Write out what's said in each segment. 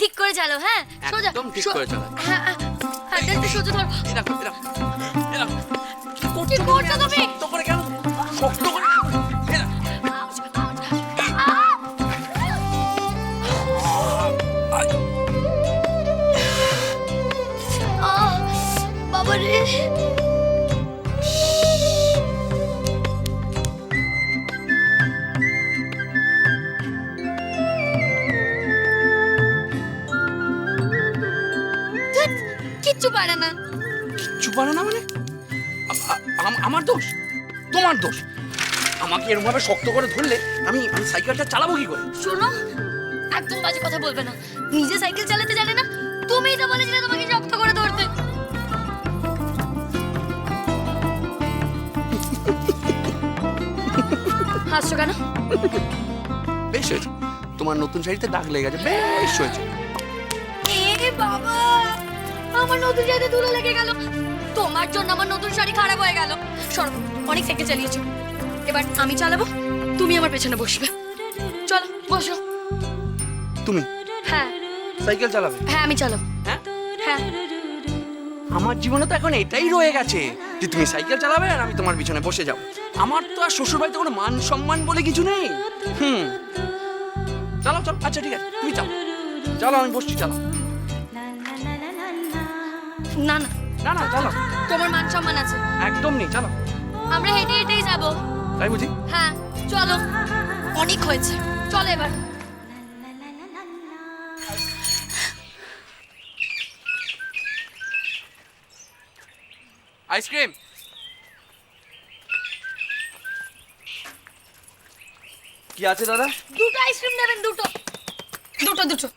ঠিক করে চালো, হ্যাঁ সোজা, একদম ঠিক করে চালাও। হ্যাঁ হ্যাঁ, সোজা ধর। এরকম এরকম এরকম কি করছো তুমি? শক্ত করে কেন? শক্ত করে এরকম। বাবা রে, কিচ্ছু পারে না। কিচ্ছু পারে না মানে? আমার দোষ? তোমার দোষ? আমাকে এরকম ভাবে শক্ত করে ধরলে আমি সাইকেলটা চালাবো কি করে? শোনো, একদম বাজে কথা বলবে না। নিজে সাইকেল চালাতে জানে না, তুমিই তো বলেছিলে তোমাকে শক্ত করে ধরতে। হাসছো কেন? বেশ হয়েছে, তোমার নতুন শাড়িতে দাগ লেগে গেছে, বেশ হয়েছে। এ বাবা, আমার নতুন শাড়িতে ধুলো লেগে গেল। তোমার জন্য আমার নতুন শাড়ি খারাপ হয়ে গেল। সরো, অনেক সাইকেল চালিয়েছো, এবার আমি চালাবো, তুমি আমার পেছনে বসবে। চলো বসো। তুমি হ্যাঁ সাইকেল চালাবে? হ্যাঁ আমি চালাবো। হ্যাঁ, হ্যাঁ আমার জীবনে তো এখন এটাই রয়ে গেছে যে তুমি সাইকেল চালাবে আর আমি তোমার পিছনে বসে যাবো। আমার তো আর শ্বশুর বাড়িতে কোনো মান সম্মান বলে কিছু নেই। চালাও চলো, আচ্ছা ঠিক আছে, তুমি চালো, চলো আমি বসছি, চালো। না না, না না চালো, তোমার মান সম্মান আছে। একদম নেই, চালো। আমরা হেঁটে হেঁটেই যাবো। তাই বুঝি? হ্যাঁ চলো, অনেক হয়েছে, চলো এবার। আইসক্রিম কি আছে দাদা? দুটো আইসক্রিম নেবেন? দুটো দুটো দুটো।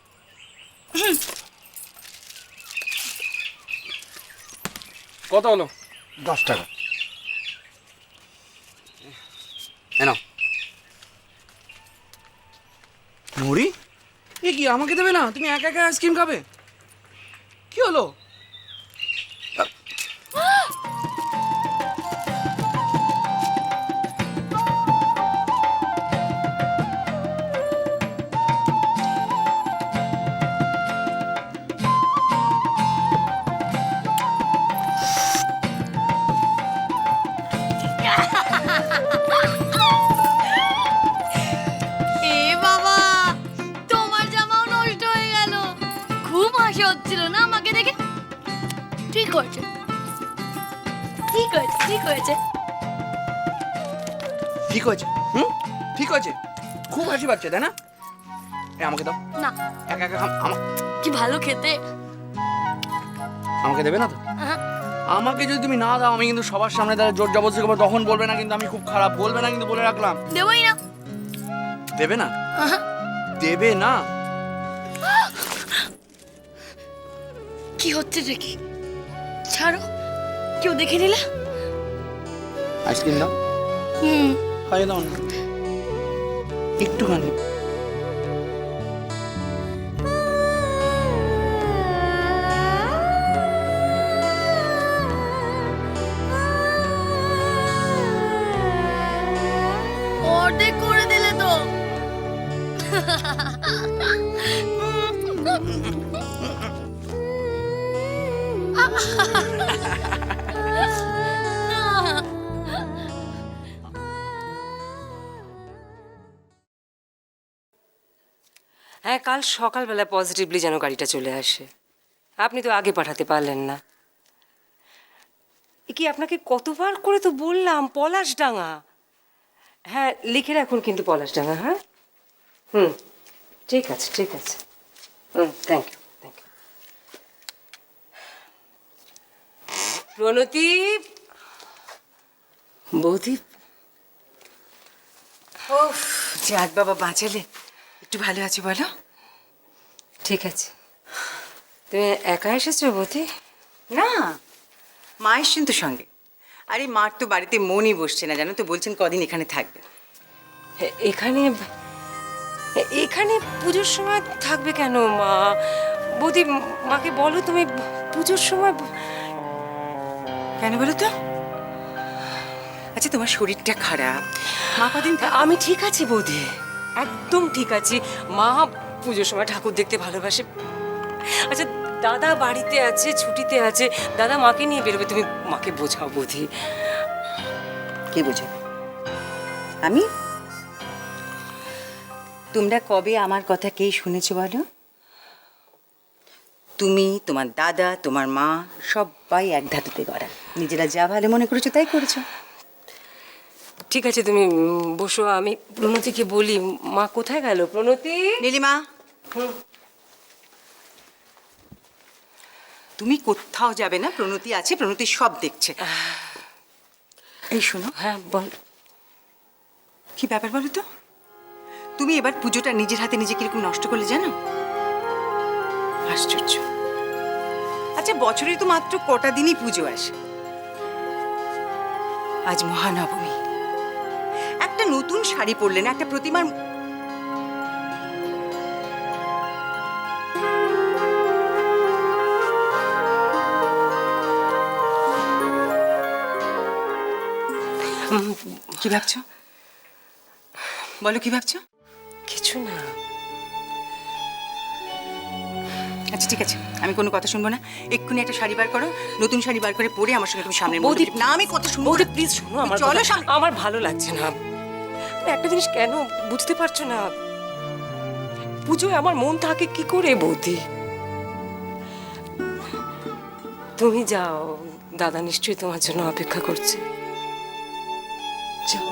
কত হলো? 10 টাকা। এনাও। মুড়ি? এ কি আমাকে দেবে না? তুমি একা একা আইসক্রিম খাবে? কি হলো? এ বাবা, তোমার জামাও নষ্ট হয়ে গেল। খুব হাসি হচ্ছিল না আমাকে দেখে? ঠিক হয়েছে, ঠিক হয়েছে, ঠিক হয়েছে। ঠিক হয়েছে? ঠিক হয়েছে? খুব হাসি পাচ্ছে তাই না? এ আমাকে দাও। না, একা একা কি ভালো খেতে। আমাকে দেবে না তো? আহা, আমাকে যদি তুমি না দাও আমি কিন্তু সবার সামনে দাঁড়িয়ে জোর জবরদস্তি করবো, তখন বলবে না কিন্তু আমি খুব খারাপ, বলবে না কিন্তু, বলে রাখলাম। দেবোই না। দেবে না? আহা, দেবে না? কি হচ্ছে দেখি, ছাড়ো, কেউ দেখে নিলে। আইসক্রিম দাও, খাইয়ে দাও না একটুখানি। অর্ধেক করে দিলে তো। হ্যাঁ, কাল সকালবেলা পজিটিভলি যেন গাড়িটা চলে আসে। আপনি তো আগে পাঠাতে পারলেন না। কি আপনাকে কতবার করে তো বললাম পলাশডাঙ্গা। হ্যাঁ লিখে রাখুন কিন্তু পলাশডাঙ্গা। হ্যাঁ ঠিক আছে ঠিক আছে। Thank you thank you. Pranati বৌদি। ও যাক বাবা, বাঁচালে। একটু ভালো আছো বলো? ঠিক আছে। তুমি একা এসেছো বৌদি? না, মা এসছেন তো সঙ্গে। আরে মার তো বাড়িতে মনই বসছে না জানো তো, বলছেন কদিন এখানে থাকবে। এখানে এখানে পুজোর সময় থাকবে কেন মা? বৌদি মাকে বলো তুমি পুজোর সময়। কেন বলো তো? আচ্ছা তোমার শরীরটা খারাপ, মা কদিন আমি ঠিক আছি বৌদি, একদম ঠিক আছি। মা পুজোর সময় ঠাকুর দেখতে ভালোবাসে। আচ্ছা দাদা বাড়িতে আছে, ছুটিতে আছে, দাদা মাকে নিয়ে বেরোবে, তুমি মাকে বোঝাও বুঝি। কে বোঝাবে? আমি? তোমরা কবে আমার কথা কে শুনেছো বলো? তুমি, তোমার দাদা, তোমার মা সবাই এক ধাতুতে গড়া। নিজেরা যা ভালো মনে করেছো তাই করেছো। ঠিক আছে তুমি বসো, আমি প্রণতিকে বলি। মা কোথায় গেল প্রণতি? নীলিমা, তুমি কোথাও যাবে না, প্রণতি আছে, প্রণতি সব দেখছে। এই শোনো, হ্যাঁ বল। কি ব্যাপার বলো তো? তুমি এবার পুজোটা নিজের হাতে নিজে কিরকম নষ্ট করলে জানো? আশ্চর্য। আচ্ছা বছরে তো মাত্র কটা দিনই পুজো আসে। আজ মহানবমী, একটা নতুন শাড়ি পরলে না, একটা প্রতিমার কি ভাবছো? বলো কি ভাবছো? কিছু না। আচ্ছা ঠিক আছে, আমি কোনো কথা শুনবো না। এক্ষুনি একটা শাড়ি বার করো, নতুন শাড়ি বার করে পরে আমার সঙ্গে তুমি সামনে বৌদি, না, আমি কথা শুনবো বৌদি না। প্লিজ শোনো আমার চলো কথা। সামনে। আমার ভালো লাগছে না। তুমি একটা জিনিস কেন বুঝতে পারছো না? পুজোয় আমার মন থাকে কি করে বৌদি? তুমি যাও, দাদা নিশ্চয়ই তোমার জন্য অপেক্ষা করছে। যাও।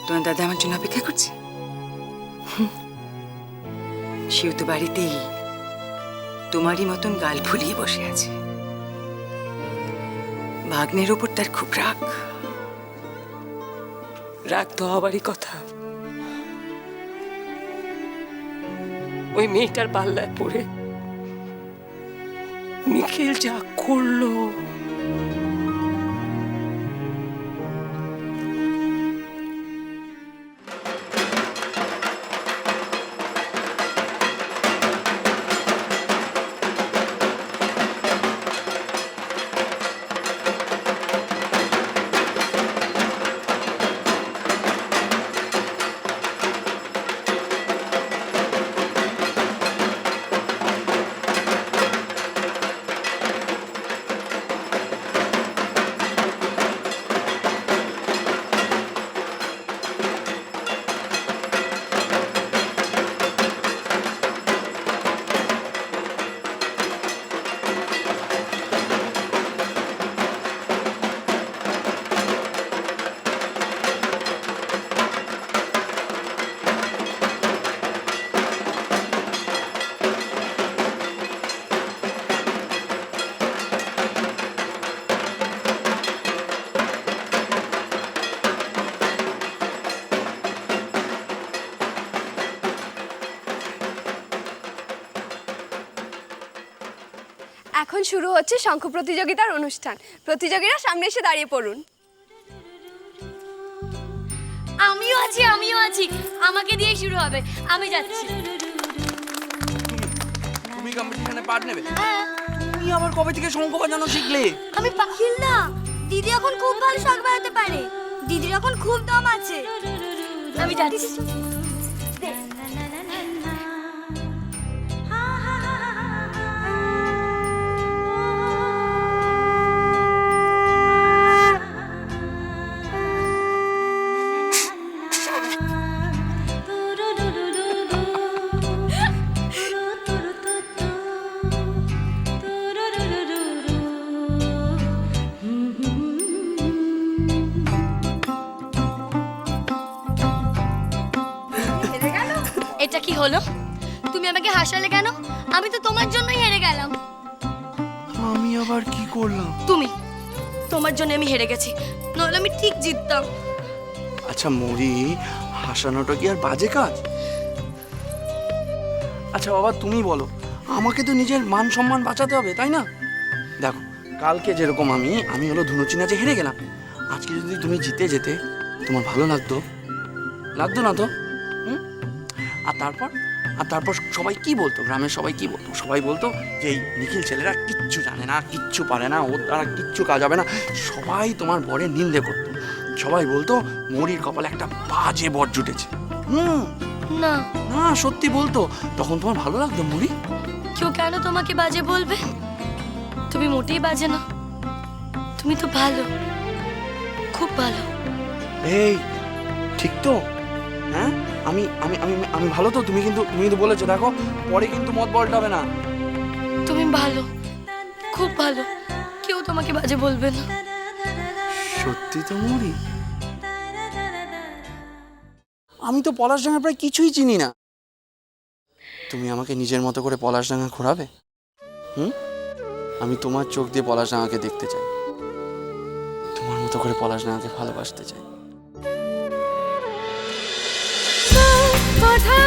তোমার দাদা আমার জন্য অপেক্ষা করছে? সেও তো বাড়িতেই তোমারই মতন গাল ফুলিয়ে বসে আছে। ভাগ্নের ওপর তার খুব রাগ। রাগ তো হবারই কথা। ওই মেয়েটার পাল্লায় পড়ে নিখিল যা করলো। এখন শুরু হচ্ছে শঙ্খ প্রতিযোগিতার অনুষ্ঠান। প্রতিযোগীরা সামনে এসে দাঁড়িয়ে পড়ুন। আমিও আছি, আমিও আছি। আমাকে দিয়ে শুরু হবে, আমি যাচ্ছি। তুমি কম্পিটিশনে পার্ট নেবে? হ্যাঁ, তুমি আবার কবে থেকে শঙ্খ বাজানো শিখলে? আমি পাখিল না। দিদি এখন খুব ভালো শাক বাজাতে পারে। দিদির এখন খুব দম আছে। আমি যাচ্ছি। এটা কি হলো? তুমি আমাকে হাসালে কেন? আমি তো তোমার জন্যই হেরে গেলাম। আমি আবার কি করলাম? তুমি, তোমার জন্য আমি হেরে গেছি, নইলে আমি ঠিক জিততাম। আচ্ছা মরি, হাসানোটা কি আর বাজে কাজ? আচ্ছা বাবা তুমি বলো, আমাকে তো নিজের মান সম্মান বাঁচাতে হবে তাই না? দেখো কালকে যেরকম আমি হলো ধুনুচি নাচে হেরে গেলাম, আজকে যদি তুমি জিতে যেতে তোমার ভালো লাগতো? লাগতো না তো? হুম? আর তারপর সবাই কি বলতো, গ্রামের সবাই কি বলতো? সবাই বলতো যে এই নিখিল ছেলেরা কিচ্ছু জানে না, কিচ্ছু পারে না, ওর দ্বারা কিচ্ছু কাজ হবে না। সবাই তোমার বরের নিন্দে করতো। সবাই বলতো মরির কপালে একটা বাজে বর জুটেছে। না, না সত্যি বলতো, তখন তোমার ভালো লাগতো মরি। কেউ কেন তোমাকে বাজে বলবে? তুমি মোটেই বাজে না, তুমি তো ভালো, খুব ভালো। এই ঠিক তো? হ্যাঁ আমি আমি আমি আমি ভালো তো? তুমি কিন্তু বলেছো, দেখো পরে কিন্তু মত পাল্টাবে না। তুমি ভালো, খুব ভালো, কেউ তোমাকে বাজে বলবে না। সত্যি তো মরি? আমি তো পলাশডাঙ্গা প্রায় কিছুই চিনি না। তুমি আমাকে নিজের মতো করে পলাশডাঙ্গা ঘোরাবে? আমি তোমার চোখ দিয়ে পলাশডাঙ্গাকে দেখতে চাই, তোমার মতো করে পলাশডাঙ্গাকে ভালোবাসতে চাই। কথা